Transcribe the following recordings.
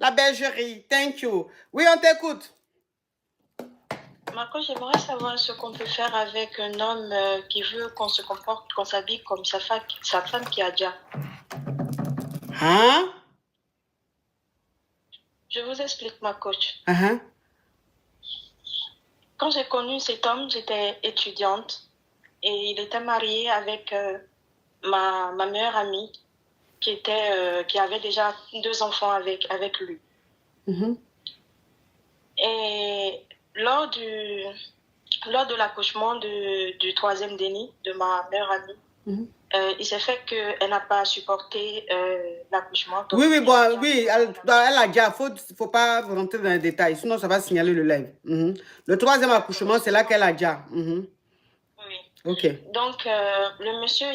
la bergerie. Thank you. Oui, on t'écoute. Marco, j'aimerais savoir ce qu'on peut faire avec un homme qui veut qu'on se comporte, qu'on s'habille comme sa femme qui a déjà. Hein? Je vous explique, ma coach. Uh-huh. Quand j'ai connu cet homme, j'étais étudiante et il était marié avec ma meilleure amie qui avait déjà 2 enfants avec lui. Mm-hmm. Et lors de l'accouchement du 3e déni de ma meilleure amie, Mm-hmm. Il s'est fait qu'elle n'a pas supporté l'accouchement. Oui, bon, oui, elle a déjà, faut pas rentrer dans les détails, sinon ça va signaler le live. Mm-hmm. Le 3e accouchement, c'est là qu'elle a déjà. Mm-hmm. Oui. Ok. Donc, le monsieur,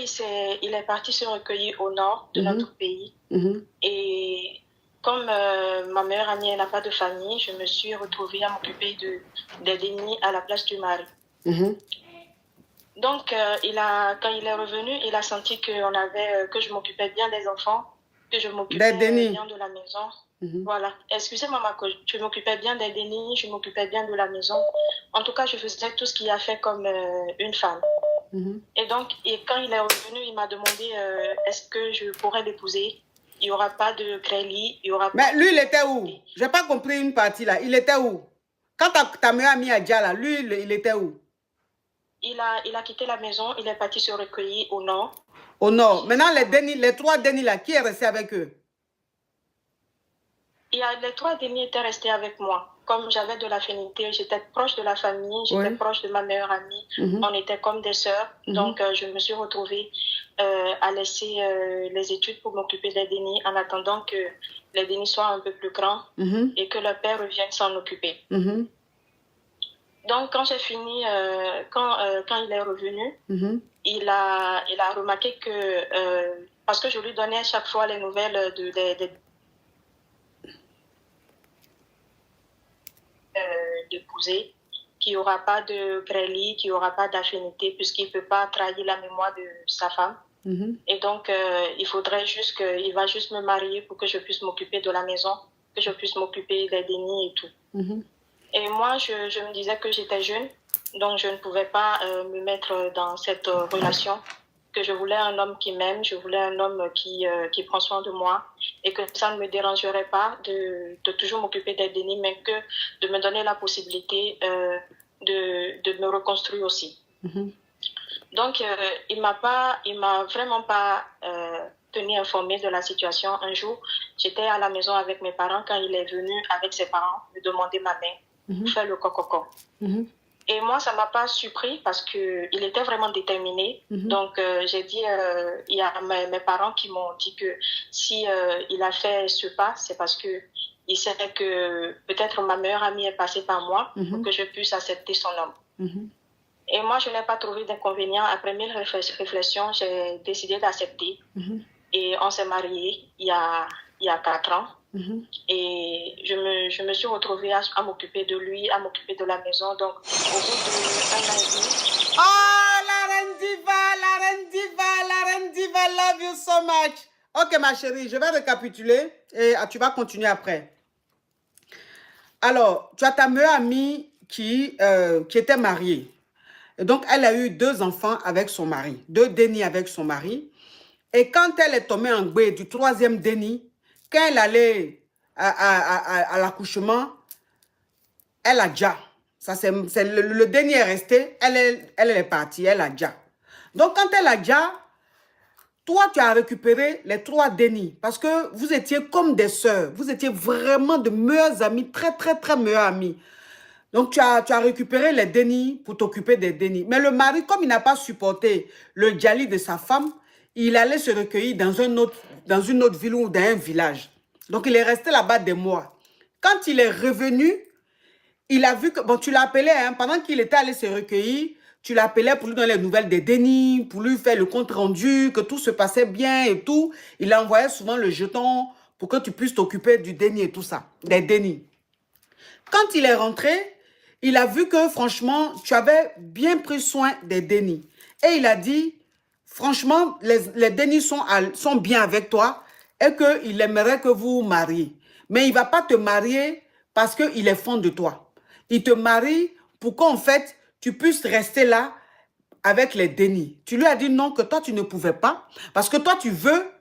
il est parti se recueillir au nord de notre pays. Mm-hmm. Et comme ma meilleure amie n'a pas de famille, je me suis retrouvée à m'occuper des dénis à la place du mari. Mm-hmm. Donc, quand il est revenu, il a senti que je m'occupais bien des enfants, que je m'occupais bien de la maison. Mm-hmm. Voilà. Excusez-moi, je m'occupais bien des dénis, je m'occupais bien de la maison. En tout cas, je faisais tout ce qu'il a fait comme une femme. Mm-hmm. Et donc, quand il est revenu, il m'a demandé est-ce que je pourrais l'épouser. Il n'y aura pas de crédit, il y aura pas. Mais lui, il était où? Je n'ai pas compris une partie là. Il était où? Quand ta meilleure amie a dit là, lui, il était où? Il a quitté la maison, il est parti se recueillir au nord. Au nord. Maintenant, les 3 dénis là, qui est resté avec eux? Les 3 dénis étaient restés avec moi. Comme j'avais de l'affinité, j'étais proche de la famille, j'étais proche de ma meilleure amie. Mm-hmm. On était comme des sœurs. Mm-hmm. Donc, je me suis retrouvée à laisser les études pour m'occuper des dénis en attendant que les dénis soient un peu plus grands mm-hmm. et que le père revienne s'en occuper. Mm-hmm. Donc, quand j'ai fini, quand il est revenu, mm-hmm. il a remarqué que, parce que je lui donnais chaque fois les nouvelles d'épouser, qu'il n'y aura pas de crédit, qu'il n'y aura pas d'affinité, puisqu'il ne peut pas trahir la mémoire de sa femme. Mm-hmm. Et donc, il faudrait juste qu'il va juste me marier pour que je puisse m'occuper de la maison, que je puisse m'occuper des dénis et tout. Mm-hmm. Et moi, je me disais que j'étais jeune, donc je ne pouvais pas me mettre dans cette relation, que je voulais un homme qui m'aime, je voulais un homme qui prend soin de moi et que ça ne me dérangerait pas de toujours m'occuper des dénis, mais que de me donner la possibilité de me reconstruire aussi. Mm-hmm. Donc, il m'a vraiment pas tenu informée de la situation. Un jour, j'étais à la maison avec mes parents quand il est venu avec ses parents me demander ma main. Mm-hmm. Faire le coco. Mm-hmm. Et moi, ça ne m'a pas surpris parce qu'il était vraiment déterminé. Mm-hmm. Donc, j'ai dit, il y a mes parents qui m'ont dit que si il a fait ce pas, c'est parce qu'il sait que peut-être ma meilleure amie est passée par moi mm-hmm. pour que je puisse accepter son homme. Mm-hmm. Et moi, je n'ai pas trouvé d'inconvénient. Après 1000 réflexions, j'ai décidé d'accepter. Mm-hmm. Et on s'est mariés il y a 4 ans. Mm-hmm. Et je me suis retrouvée à m'occuper de lui, à m'occuper de la maison. Donc, au bout d'1 an et demi... Oh, la reine diva, love you so much. Ok, ma chérie, je vais récapituler et tu vas continuer après. Alors, tu as ta meilleure amie qui était mariée. Et donc, elle a eu 2 enfants avec son mari, 2 dénis avec son mari. Et quand elle est tombée en gbé du 3e déni, quand elle allait à l'accouchement, elle a déjà. Le déni est resté, elle est partie, elle a déjà. Donc, quand elle a déjà, toi, tu as récupéré les 3 dénis parce que vous étiez comme des sœurs. Vous étiez vraiment de meilleures amies, très, très, très meilleures amies. Donc, tu as récupéré les dénis pour t'occuper des dénis. Mais le mari, comme il n'a pas supporté le djali de sa femme, il allait se recueillir dans une autre ville ou dans un village. Donc, il est resté là-bas des mois. Quand il est revenu, il a vu que... Bon, tu l'appelais, hein, pendant qu'il était allé se recueillir, tu l'appelais pour lui donner les nouvelles des dénis, pour lui faire le compte rendu, que tout se passait bien et tout. Il envoyait souvent le jeton pour que tu puisses t'occuper du déni et tout ça, des dénis. Quand il est rentré, il a vu que, franchement, tu avais bien pris soin des dénis. Et il a dit, franchement, les dénis sont bien avec toi et qu'il aimerait que vous vous mariez. Mais il ne va pas te marier parce qu'il est fond de toi. Il te marie pour qu'en fait, tu puisses rester là avec les dénis. Tu lui as dit non, que toi, tu ne pouvais pas. Parce que toi, tu veux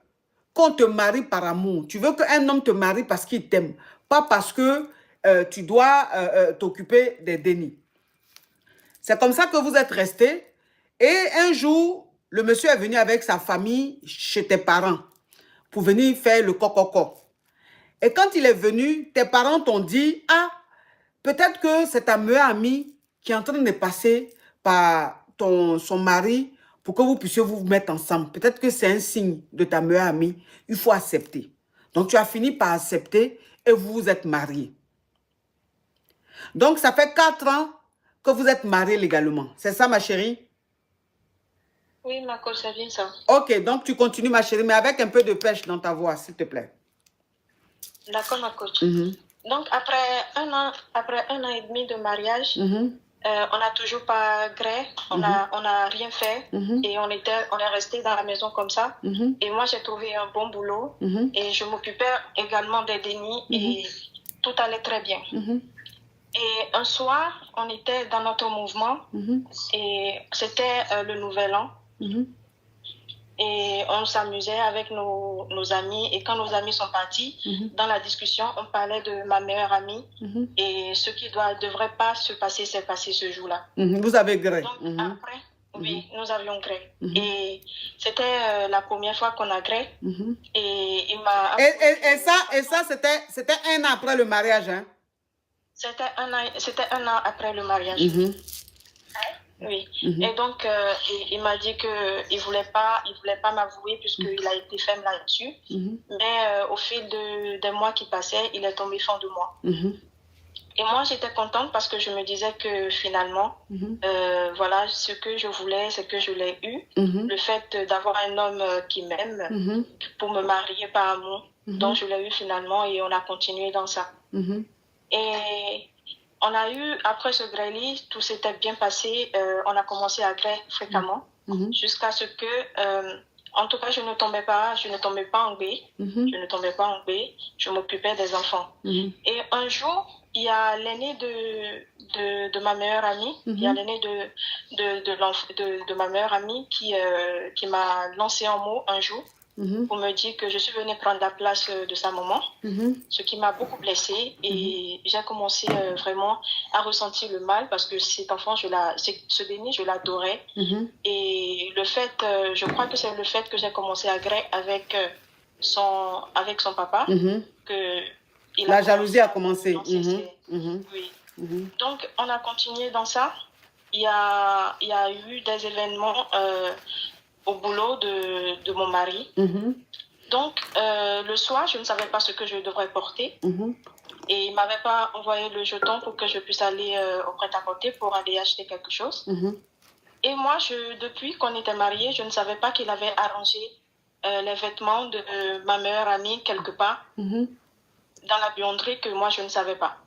qu'on te marie par amour. Tu veux qu'un homme te marie parce qu'il t'aime. Pas parce que tu dois t'occuper des dénis. C'est comme ça que vous êtes restés. Et un jour, le monsieur est venu avec sa famille chez tes parents pour venir faire le coco. Et quand il est venu, tes parents t'ont dit, ah, peut-être que c'est ta meilleure amie qui est en train de passer par son mari pour que vous puissiez vous mettre ensemble. Peut-être que c'est un signe de ta meilleure amie. Il faut accepter. Donc, tu as fini par accepter et vous vous êtes mariés. Donc, ça fait 4 ans que vous êtes mariés légalement. C'est ça, ma chérie? Oui, ma coach, c'est bien ça. Ok, donc tu continues, ma chérie, mais avec un peu de pêche dans ta voix, s'il te plaît. D'accord, ma coach. Donc, après un an et demi de mariage, on n'a toujours pas gré, on n'a rien fait et on est resté dans la maison comme ça. Et moi, j'ai trouvé un bon boulot et je m'occupais également des dénis et tout allait très bien. Et un soir, on était dans notre mouvement et c'était le Nouvel An. Et on s'amusait avec nos amis. Et quand nos amis sont partis, dans la discussion, on parlait de ma meilleure amie. Et ce qui ne devrait pas se passer, s'est passé ce jour-là. Vous avez gré. Donc après, oui, nous avions gré. Et c'était la première fois qu'on a gré. Et il m'a... Et ça c'était un an après le mariage, hein? C'était un an après le mariage. Oui. Et donc, il m'a dit qu'il ne voulait pas m'avouer puisqu'il a été ferme là-dessus. Mais au fil des mois qui passaient, il est tombé fond de moi. Et moi, j'étais contente parce que je me disais que finalement, voilà, ce que je voulais, c'est que je l'ai eu. Le fait d'avoir un homme qui m'aime pour me marier par amour. Donc, je l'ai eu finalement et on a continué dans ça. Et on a eu, après ce grêlis, tout s'était bien passé. On a commencé à grêler fréquemment jusqu'à ce que, en tout cas, je ne tombais pas en B. Je ne tombais pas en B. Je m'occupais des enfants. Et un jour, il y a l'aîné de ma meilleure amie, il y a l'aîné de ma meilleure amie qui m'a lancé un mot un jour pour me dire que je suis venue prendre la place de sa maman, ce qui m'a beaucoup blessée et j'ai commencé vraiment à ressentir le mal parce que cet enfant, ce déni, je l'adorais. Et le fait, je crois que c'est le fait que j'ai commencé à gré avec son papa que la jalousie a commencé. Oui. Donc, on a continué dans ça. Il y a eu des événements au boulot de mon mari. Donc, le soir, je ne savais pas ce que je devrais porter. Et il ne m'avait pas envoyé le jeton pour que je puisse aller au prêt-à-porter pour aller acheter quelque chose. Et moi, depuis qu'on était mariés, je ne savais pas qu'il avait arrangé les vêtements de ma meilleure amie quelque part dans la buanderie que moi, je ne savais pas.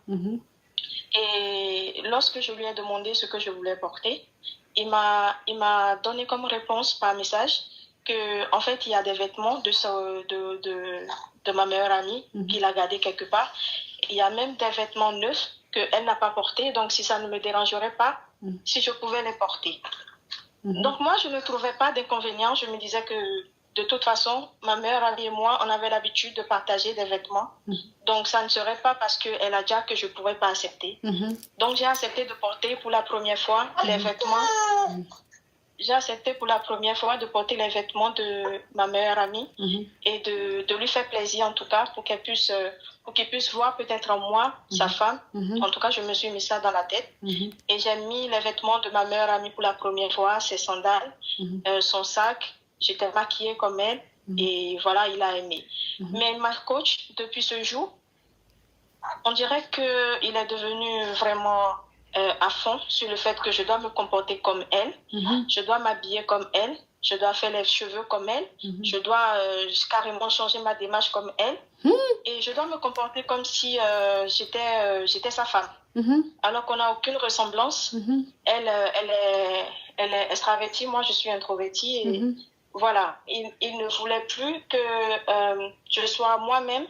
Et lorsque je lui ai demandé ce que je voulais porter, il m'a donné comme réponse par message que en fait, il y a des vêtements de ma meilleure amie qu'il a gardés quelque part. Il y a même des vêtements neufs qu'elle n'a pas portés. Donc, si ça ne me dérangerait pas, si je pouvais les porter. Donc, moi, je ne trouvais pas d'inconvénient. Je me disais que de toute façon, ma meilleure amie et moi, on avait l'habitude de partager des vêtements. Donc, ça ne serait pas parce qu'elle a déjà que je ne pourrais pas accepter. Donc, j'ai accepté de porter pour la première fois les vêtements. J'ai accepté pour la première fois de porter les vêtements de ma meilleure amie et de lui faire plaisir, en tout cas, pour qu'il puisse voir peut-être en moi, sa femme. En tout cas, je me suis mis ça dans la tête. Et j'ai mis les vêtements de ma meilleure amie pour la première fois, ses sandales, son sac. J'étais maquillée comme elle et voilà, il a aimé. Mais ma coach, depuis ce jour, on dirait qu'il est devenu vraiment à fond sur le fait que je dois me comporter comme elle, je dois m'habiller comme elle, je dois faire les cheveux comme elle, je dois carrément changer ma démarche comme elle et je dois me comporter comme si j'étais sa femme. Alors qu'on n'a aucune ressemblance. Elle est extravertie, moi je suis introvertie et voilà, il ne voulait plus que je sois moi-même,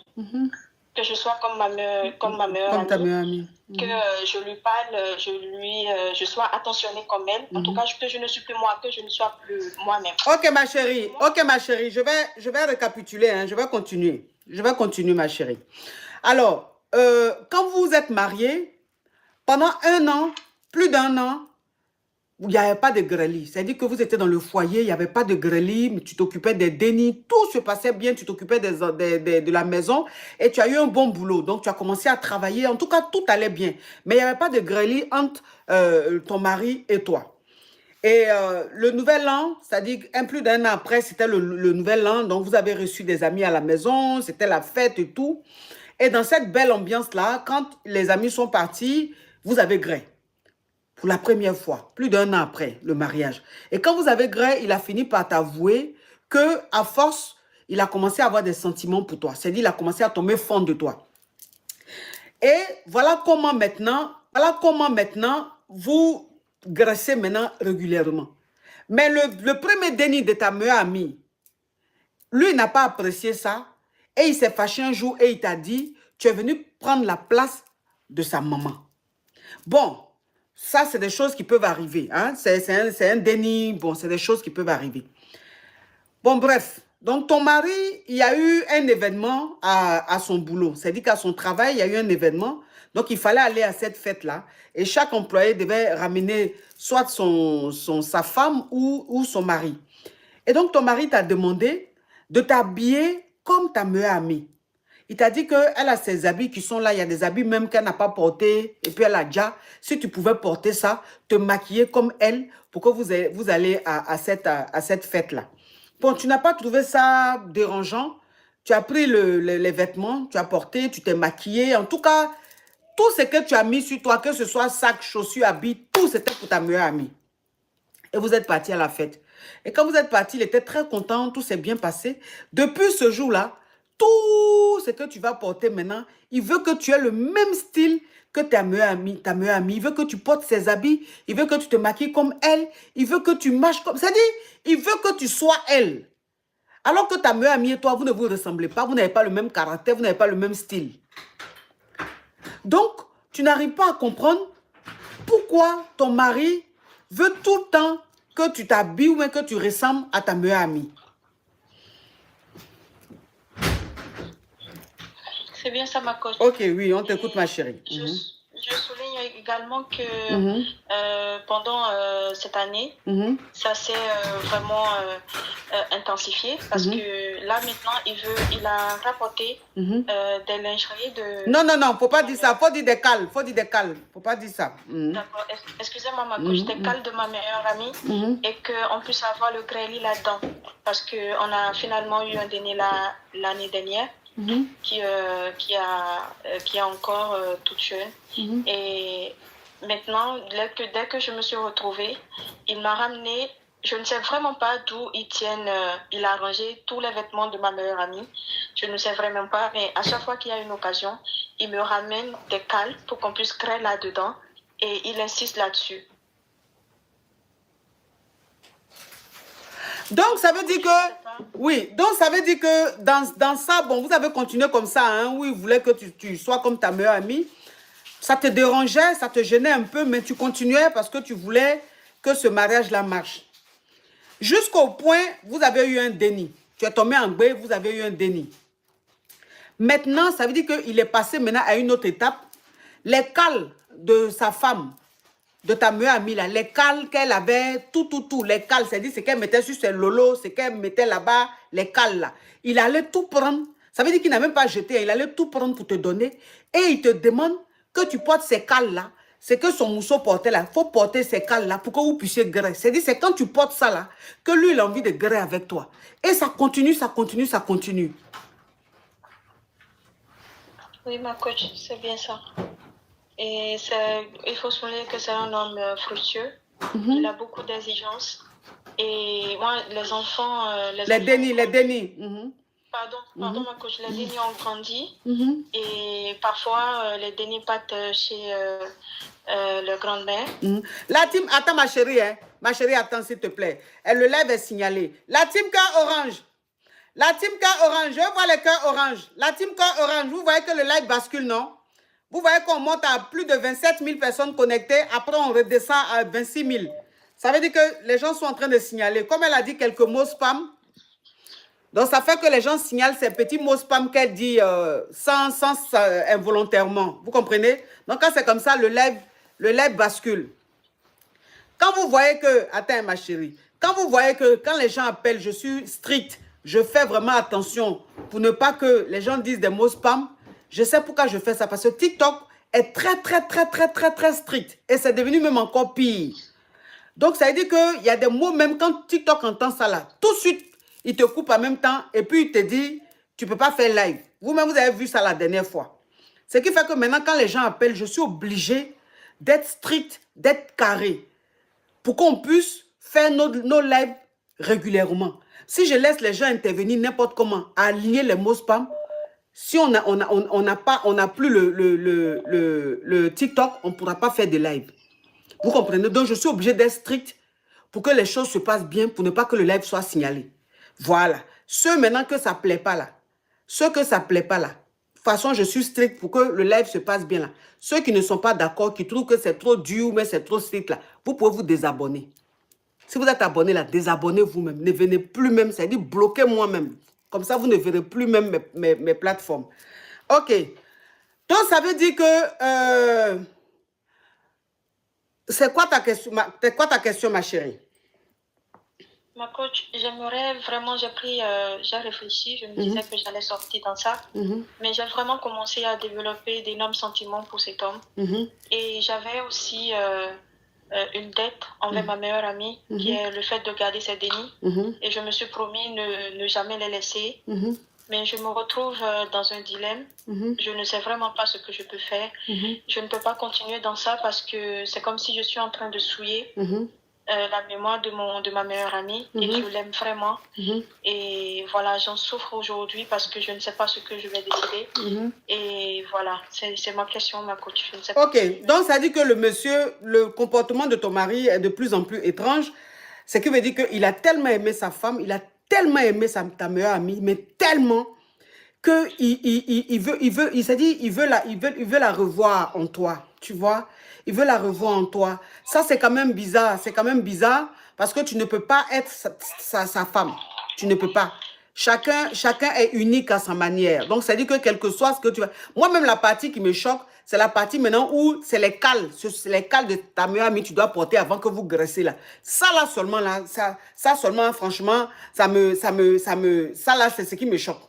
que je sois comme ma meilleure Comme ta meilleure amie. Que je lui parle, je sois attentionnée comme elle. En tout cas, que je ne suis plus moi, que je ne sois plus moi-même. Ok, ma chérie. Ok, ma chérie. Je vais récapituler. Hein. Je vais continuer. Je vais continuer, ma chérie. Alors, quand vous êtes mariés, pendant 1 an, plus d'1 an, il n'y avait pas de grêlis. C'est-à-dire que vous étiez dans le foyer, il n'y avait pas de grêlis, mais tu t'occupais des dénis, tout se passait bien, tu t'occupais de la maison et tu as eu un bon boulot. Donc, tu as commencé à travailler. En tout cas, tout allait bien. Mais il n'y avait pas de grêlis entre ton mari et toi. Et le nouvel an, c'est-à-dire plus d'1 an après, c'était le nouvel an. Donc, vous avez reçu des amis à la maison, c'était la fête et tout. Et dans cette belle ambiance-là, quand les amis sont partis, vous avez gré. Pour la première fois, plus d'1 an après le mariage. Et quand vous avez gré, il a fini par t'avouer que à force, il a commencé à avoir des sentiments pour toi. C'est-à-dire, il a commencé à tomber fond de toi. Et voilà comment maintenant vous graissez maintenant régulièrement. Mais le premier déni de ta meilleure amie, lui n'a pas apprécié ça. Et il s'est fâché un jour et il t'a dit, tu es venu prendre la place de sa maman. Bon, ça, c'est des choses qui peuvent arriver. Hein? C'est un déni. Bon, c'est des choses qui peuvent arriver. Bon, bref. Donc, ton mari, il y a eu un événement à son boulot. C'est-à-dire qu'à son travail, il y a eu un événement. Donc, il fallait aller à cette fête-là. Et chaque employé devait ramener soit sa femme ou son mari. Et donc, ton mari t'a demandé de t'habiller comme ta meilleure amie. Il t'a dit qu'elle a ses habits qui sont là. Il y a des habits même qu'elle n'a pas portés. Et puis, elle a déjà, si tu pouvais porter ça, te maquiller comme elle pour que vous allez à cette fête-là. Bon, tu n'as pas trouvé ça dérangeant. Tu as pris les vêtements, tu as porté, tu t'es maquillé. En tout cas, tout ce que tu as mis sur toi, que ce soit sac, chaussures, habits, tout c'était pour ta meilleure amie. Et vous êtes partis à la fête. Et quand vous êtes partis, il était très content, tout s'est bien passé. Depuis ce jour-là, tout ce que tu vas porter maintenant, il veut que tu aies le même style que ta meilleure amie. Il veut que tu portes ses habits, il veut que tu te maquilles comme elle, il veut que tu marches comme... C'est-à-dire, il veut que tu sois elle. Alors que ta meilleure amie et toi, vous ne vous ressemblez pas, vous n'avez pas le même caractère, vous n'avez pas le même style. Donc, tu n'arrives pas à comprendre pourquoi ton mari veut tout le temps que tu t'habilles ou que tu ressembles à ta meilleure amie. C'est bien ça, ma coach. Ok, oui, on t'écoute, ma chérie. Je souligne également que pendant cette année, ça s'est vraiment intensifié parce que là, maintenant, il a rapporté des lingeries de... Non, il ne faut pas dire ça. Il faut dire des cales. Il ne faut pas dire ça. D'accord. Excusez-moi, ma coach. Des cales de ma meilleure amie et qu'on puisse avoir le grêlis là-dedans parce qu'on a finalement eu un dîner l'année dernière. Qui est encore toute jeune. Et maintenant, dès que je me suis retrouvée, il m'a ramené, je ne sais vraiment pas d'où ils tiennent, il a rangé tous les vêtements de ma meilleure amie. Je ne sais vraiment pas, mais à chaque fois qu'il y a une occasion, il me ramène des cales pour qu'on puisse créer là-dedans et il insiste là-dessus. Donc, ça veut dire que... Oui, donc ça veut dire que dans ça, bon, vous avez continué comme ça, hein, où il voulait que tu sois comme ta meilleure amie. Ça te dérangeait, ça te gênait un peu, mais tu continuais parce que tu voulais que ce mariage-là marche. Jusqu'au point, vous avez eu un déni. Tu es tombé en bain, vous avez eu un déni. Maintenant, ça veut dire qu'il est passé maintenant à une autre étape. Les cales de sa femme, de ta meilleure amie, là, les cales qu'elle avait, tout, les cales, c'est-à-dire ce qu'elle mettait sur ses lolos, ce qu'elle mettait là-bas, les cales là. Il allait tout prendre, ça veut dire qu'il n'a même pas jeté, il allait tout prendre pour te donner et il te demande que tu portes ces cales là, c'est que son mousseau portait là, il faut porter ces cales là pour que vous puissiez grêler. C'est-à-dire c'est quand tu portes ça là, que lui il a envie de grêler avec toi. Et ça continue, ça continue, ça continue. Oui, ma coach, c'est bien ça. Et il faut souligner que c'est un homme fructueux. Il a beaucoup d'exigences. Et moi, les enfants... les dénis. Pardon, ma coach. Les dénis ont grandi. Et parfois, les dénis partent chez le grand-mère. La team... Attends, ma chérie. Hein. Ma chérie, attends, s'il te plaît. Elle le lève et signaler. La team K orange. La team cœur orange, je vois les cœurs orange. La team cœur orange, vous voyez que le live bascule, non? Vous voyez qu'on monte à plus de 27 000 personnes connectées. Après, on redescend à 26 000. Ça veut dire que les gens sont en train de signaler. Comme elle a dit quelques mots spam, donc ça fait que les gens signalent ces petits mots spam qu'elle dit sans involontairement. Vous comprenez? Donc quand c'est comme ça, le live bascule. Quand vous voyez que... Attends ma chérie. Quand vous voyez que quand les gens appellent, je suis strict. Je fais vraiment attention pour ne pas que les gens disent des mots spam. Je sais pourquoi je fais ça. Parce que TikTok est très strict. Et c'est devenu même encore pire. Donc, ça veut dire qu'il y a des mots, même quand TikTok entend ça là, tout de suite, il te coupe en même temps et puis il te dit, tu ne peux pas faire live. Vous-même, vous avez vu ça la dernière fois. Ce qui fait que maintenant, quand les gens appellent, je suis obligée d'être strict, d'être carré pour qu'on puisse faire nos lives régulièrement. Si je laisse les gens intervenir n'importe comment, à aligner les mots spam, si on n'a plus le TikTok, on ne pourra pas faire de live. Vous comprenez? Donc, je suis obligée d'être strict pour que les choses se passent bien, pour ne pas que le live soit signalé. Voilà. Ceux maintenant que ça ne plaît pas là, ceux que ça ne plaît pas là, de toute façon, je suis strict pour que le live se passe bien là. Ceux qui ne sont pas d'accord, qui trouvent que c'est trop dur, mais c'est trop strict là, vous pouvez vous désabonner. Si vous êtes abonné là, désabonnez vous-même. Ne venez plus même, c'est-à-dire bloquez moi-même. Comme ça, vous ne verrez plus même mes plateformes. OK. Donc, ça veut dire que... c'est quoi ta question, ma chérie? Ma coach, j'aimerais vraiment, j'ai réfléchi, je me disais que j'allais sortir dans ça, mais j'ai vraiment commencé à développer d'énormes sentiments pour cet homme. Et j'avais aussi une dette envers ma meilleure amie, qui est le fait de garder ses dénis. Et je me suis promis ne jamais les laisser. Mais je me retrouve dans un dilemme. Je ne sais vraiment pas ce que je peux faire. Je ne peux pas continuer dans ça parce que c'est comme si je suis en train de souiller la mémoire de ma meilleure amie et je l'aime vraiment. Et voilà, j'en souffre aujourd'hui parce que je ne sais pas ce que je vais décider. Et voilà, c'est ma question, ma coach. Je ne sais pas. Ok, donc ça dit que le comportement de ton mari est de plus en plus étrange. Ce qui veut dire qu'il a tellement aimé sa femme, il a tellement aimé ta meilleure amie, mais tellement il s'est dit, il veut la revoir en toi, tu vois. Il veut la revoir en toi. Ça, c'est quand même bizarre. C'est quand même bizarre parce que tu ne peux pas être sa femme. Tu ne peux pas. Chacun est unique à sa manière. Donc, ça dit que quel que soit ce que tu vas... Moi-même, la partie qui me choque, c'est la partie maintenant où c'est les cales. C'est les cales de ta meilleure amie que tu dois porter avant que vous graissez là. Ça là seulement, là, ça seulement, franchement, ça là, c'est ce qui me choque.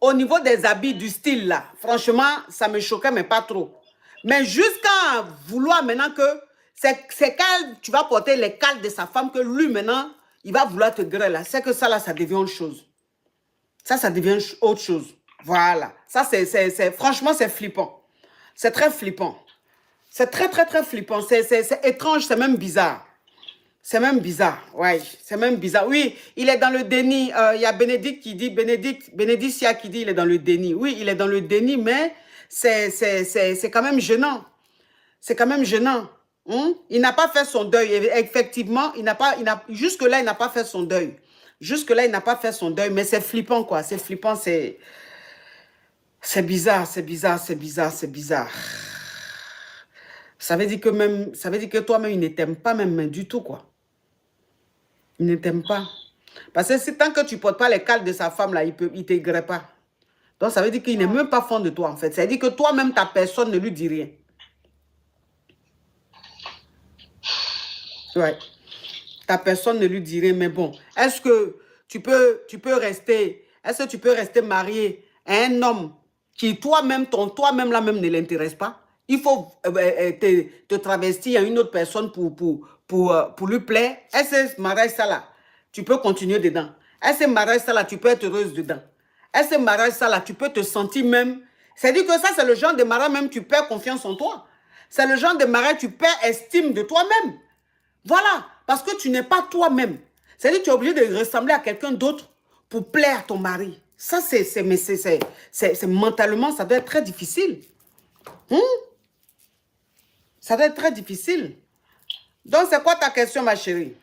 Au niveau des habits, du style là, franchement, ça me choquait, mais pas trop. Mais jusqu'à vouloir maintenant que c'est quand tu vas porter les cales de sa femme que lui maintenant, il va vouloir te griller là. C'est que ça là, ça devient autre chose. Ça devient autre chose. Voilà. Ça, franchement, c'est flippant. C'est très flippant. C'est très flippant. C'est étrange, c'est même bizarre. C'est même bizarre, ouais, c'est même bizarre. Oui, il est dans le déni. Il y a Bénédicte qui dit, Bénédictia qui dit il est dans le déni. Oui, il est dans le déni, mais c'est quand même gênant. C'est quand même gênant. Il n'a pas fait son deuil. Effectivement, jusque-là, il n'a pas fait son deuil. Jusque-là, il n'a pas fait son deuil, mais c'est flippant, quoi. C'est flippant, c'est bizarre, c'est bizarre, c'est bizarre, c'est bizarre. Ça veut dire que toi-même, il ne t'aime pas même du tout, quoi. Il ne t'aime pas. Parce que tant que tu ne portes pas les cales de sa femme, là, il ne t'aimerait pas. Donc, ça veut dire qu'il n'est même pas fond de toi, en fait. Ça veut dire que toi-même, ta personne ne lui dit rien. Ouais. Ta personne ne lui dit rien, mais bon. Est-ce que tu peux rester... Est-ce que tu peux rester marié à un homme qui, toi-même là même ne l'intéresse pas? Il faut te travestir à une autre personne pour lui plaire. Est-ce que ce mariage ça là, tu peux continuer dedans? Est-ce que ce mariage ça là, tu peux être heureuse dedans? Est-ce que ce mariage ça là, tu peux te sentir même... C'est-à-dire que ça, c'est le genre de mariage même, tu perds confiance en toi. C'est le genre de mariage, tu perds estime de toi-même. Voilà, parce que tu n'es pas toi-même. C'est-à-dire que tu es obligé de ressembler à quelqu'un d'autre pour plaire à ton mari. Ça, c'est mentalement, ça doit être très difficile. Ça doit être très difficile. Donc, c'est quoi ta question, ma chérie?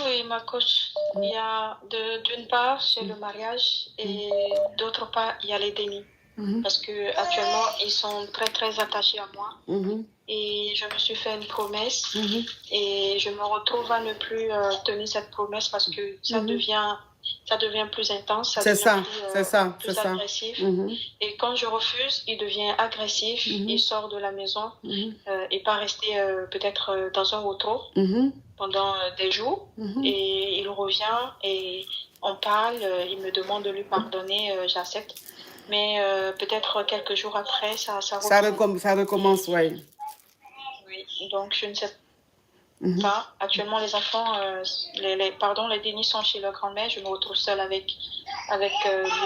Oui, ma coach. Il y a d'une part, c'est le mariage et d'autre part, il y a les dénis. Parce que actuellement, ils sont très, très attachés à moi. Et je me suis fait une promesse et je me retrouve à ne plus tenir cette promesse parce que ça devient plus intense, C'est ça, c'est ça, plus agressif. Et quand je refuse, il devient agressif, il sort de la maison et pas rester peut-être dans un auto pendant des jours. Et il revient et on parle, il me demande de lui pardonner, j'accepte. Mais peut-être quelques jours après, ça recommence, oui. Oui, donc je ne sais pas. Actuellement, les enfants, les Denis sont chez leur grand-mère. Je me retrouve seule avec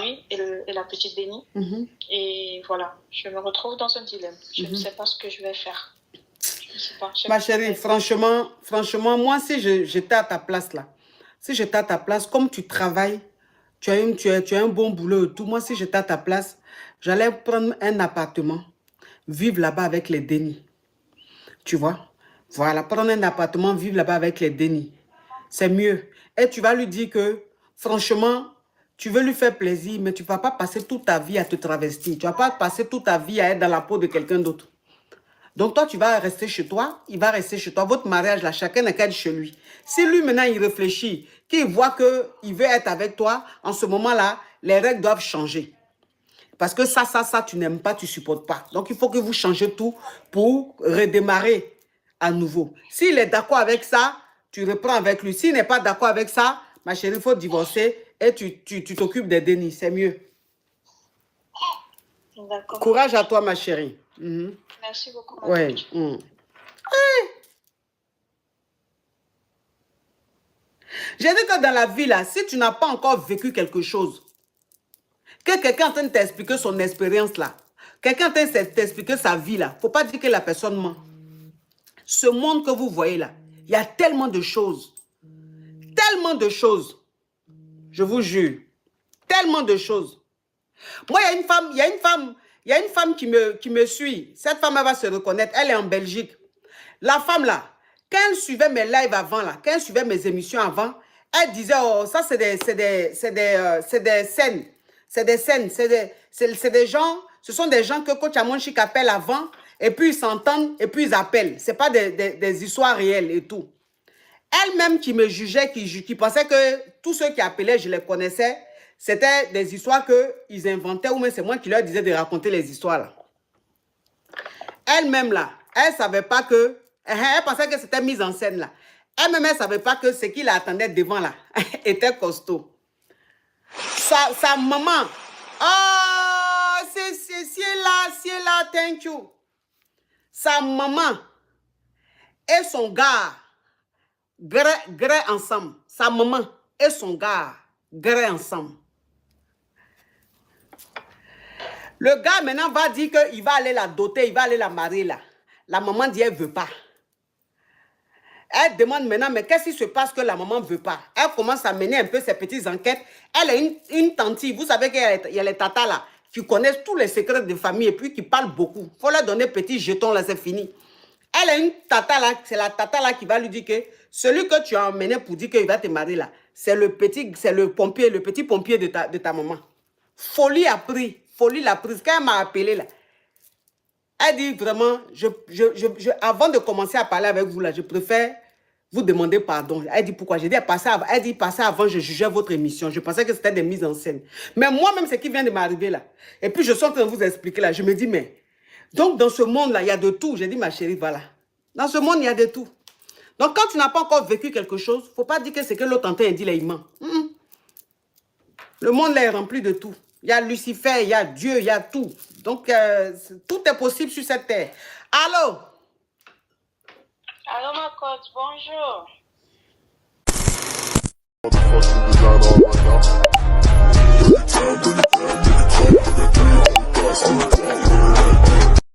lui et la petite Denis. Et voilà, je me retrouve dans un dilemme. Je ne sais pas ce que je vais faire. Je ne sais pas. Ma chérie, franchement, moi, si j'étais à ta place là, si j'étais à ta place, comme tu travailles, tu as un bon boulot et tout, moi, si j'étais à ta place, j'allais prendre un appartement, vivre là-bas avec les Denis. Tu vois? Voilà, prendre un appartement, vivre là-bas avec les Denis. C'est mieux. Et tu vas lui dire que, franchement, tu veux lui faire plaisir, mais tu ne vas pas passer toute ta vie à te travestir. Tu ne vas pas passer toute ta vie à être dans la peau de quelqu'un d'autre. Donc toi, tu vas rester chez toi, il va rester chez toi. Votre mariage, là, chacun n'est qu'à chez lui. Si lui, maintenant, il réfléchit, qu'il voit qu'il veut être avec toi, en ce moment-là, les règles doivent changer. Parce que ça, tu n'aimes pas, tu ne supportes pas. Donc, il faut que vous changez tout pour redémarrer à nouveau. S'il est d'accord avec ça, tu reprends avec lui. S'il n'est pas d'accord avec ça, ma chérie, il faut divorcer et tu t'occupes des Denis. C'est mieux. D'accord. Courage à toi, ma chérie. Merci beaucoup. Ouais. J'ai dit que dans la vie, là, si tu n'as pas encore vécu quelque chose, que quelqu'un est en train de t'expliquer son expérience, là, quelqu'un est en train de t'expliquer sa vie, là, il ne faut pas dire que la personne ment. Ce monde que vous voyez, là, il y a tellement de choses. Tellement de choses. Je vous jure. Tellement de choses. Moi, il y a une femme qui me suit. Cette femme, elle va se reconnaître. Elle est en Belgique. La femme, là, quand elle suivait mes lives avant, là, quand elle suivait mes émissions avant, elle disait, oh, ça, c'est des scènes. C'est des scènes. C'est des gens, ce sont des gens que Coach Amonchik appelle avant, et puis ils s'entendent, et puis ils appellent. Ce n'est pas des histoires réelles et tout. Elle-même qui me jugeait, qui pensait que tous ceux qui appelaient, je les connaissais, c'était des histoires qu'ils inventaient, ou même c'est moi qui leur disais de raconter les histoires là. Elle-même là, elle ne savait pas que, elle pensait que c'était mise en scène là. Elle-même, elle ne savait pas que ce qui l'attendait devant là était costaud. Sa maman, oh, c'est là, thank you. Sa maman et son gars, gré ensemble. Sa maman et son gars, gré ensemble. Le gars maintenant va dire qu'il va aller la doter, il va aller la marier là. La maman dit elle ne veut pas. Elle demande maintenant, mais qu'est-ce qui se passe que la maman ne veut pas? Elle commence à mener un peu ses petites enquêtes. Elle est une tante. Vous savez qu'il y a les tatas là, qui connaissent tous les secrets de famille et puis qui parlent beaucoup. Il faut leur donner petit jeton là, c'est fini. Elle a une tata là, c'est la tata là qui va lui dire que celui que tu as emmené pour dire qu'il va te marier là, c'est le petit pompier de ta maman. Folie a pris, folie l'a prise. Quand elle m'a appelé là, elle dit vraiment, avant de commencer à parler avec vous là, je préfère vous demander pardon. Elle dit pourquoi? J'ai dit, elle dit, passez avant, je jugeais votre émission. Je pensais que c'était des mises en scène. Mais moi-même, ce qui vient de m'arriver là, et puis je suis en train de vous expliquer là, je me dis, mais, donc dans ce monde là, il y a de tout. J'ai dit, ma chérie, voilà. Dans ce monde, il y a de tout. Donc quand tu n'as pas encore vécu quelque chose, il ne faut pas dire que c'est que l'autre en train de dire, là, il ment. Le monde là est rempli de tout. Il y a Lucifer, il y a Dieu, il y a tout. Donc, tout est possible sur cette terre. Allô? Allô, ma coach, bonjour. Motherfucking design all right now.